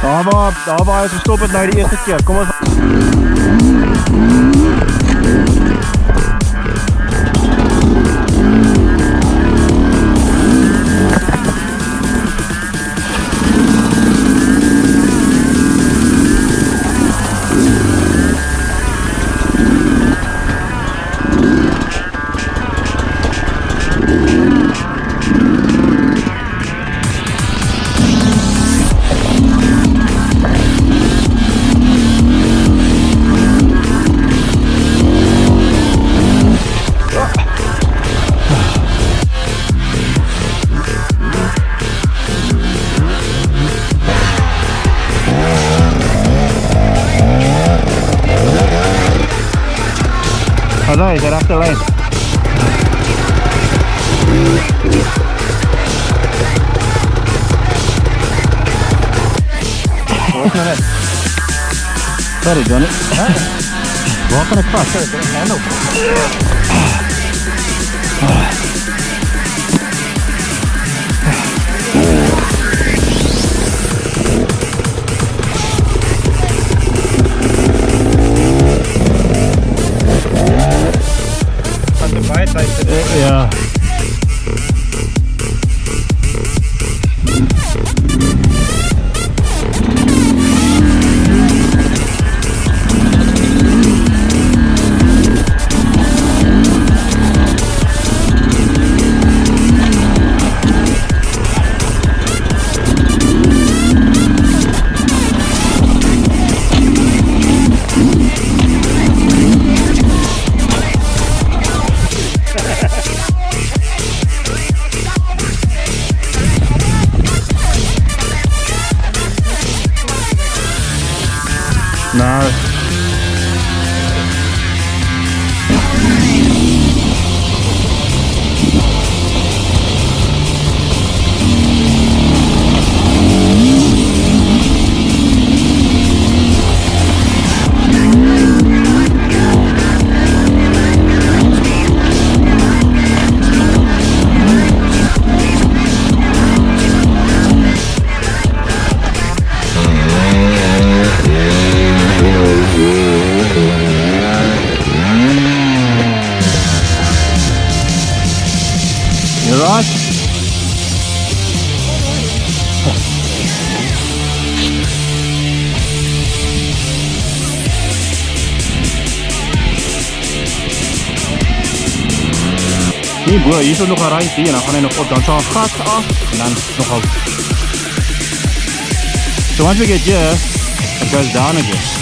Daar waar hy gestop het nou die eerste keer. Kom ons. Daar is de rechte lijn. Sorry Johnny. Waar kan ik vast? Ja. Nou. Nee bro, hier is nog een rijtje en dan gaan hij nog op, dan zal gas af en dan nog out. So once we get here, it goes down again.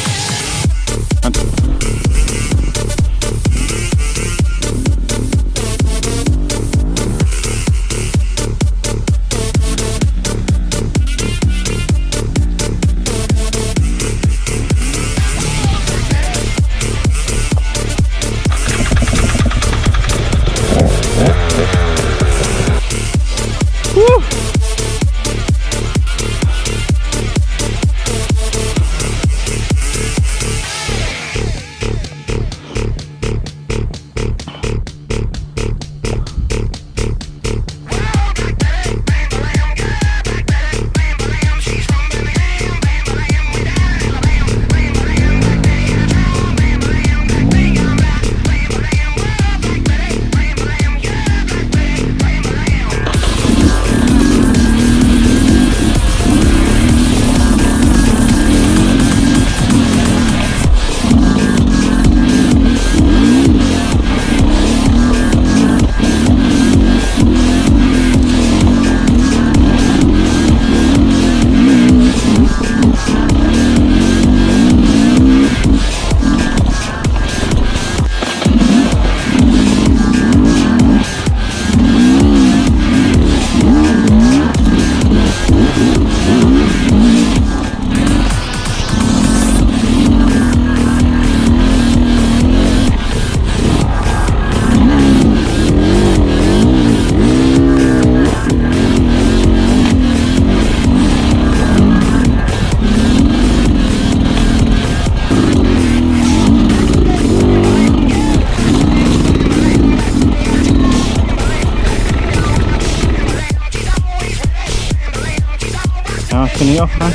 Ja, ik kan niet afgaan.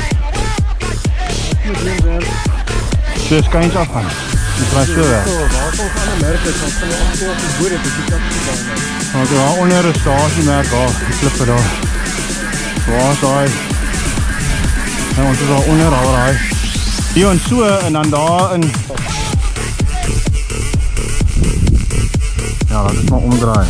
Dus kan je eens afgaan. Die krijg je weg. Waar kom gaan merk is, dan kan je afkomen op de boer, dat is dat Want we gaan onder een stasie merk, die klippen daar. Waar is hij? En ons is al onder al raai. Hier en so en dan daar in. Ja, dat is maar omdraai.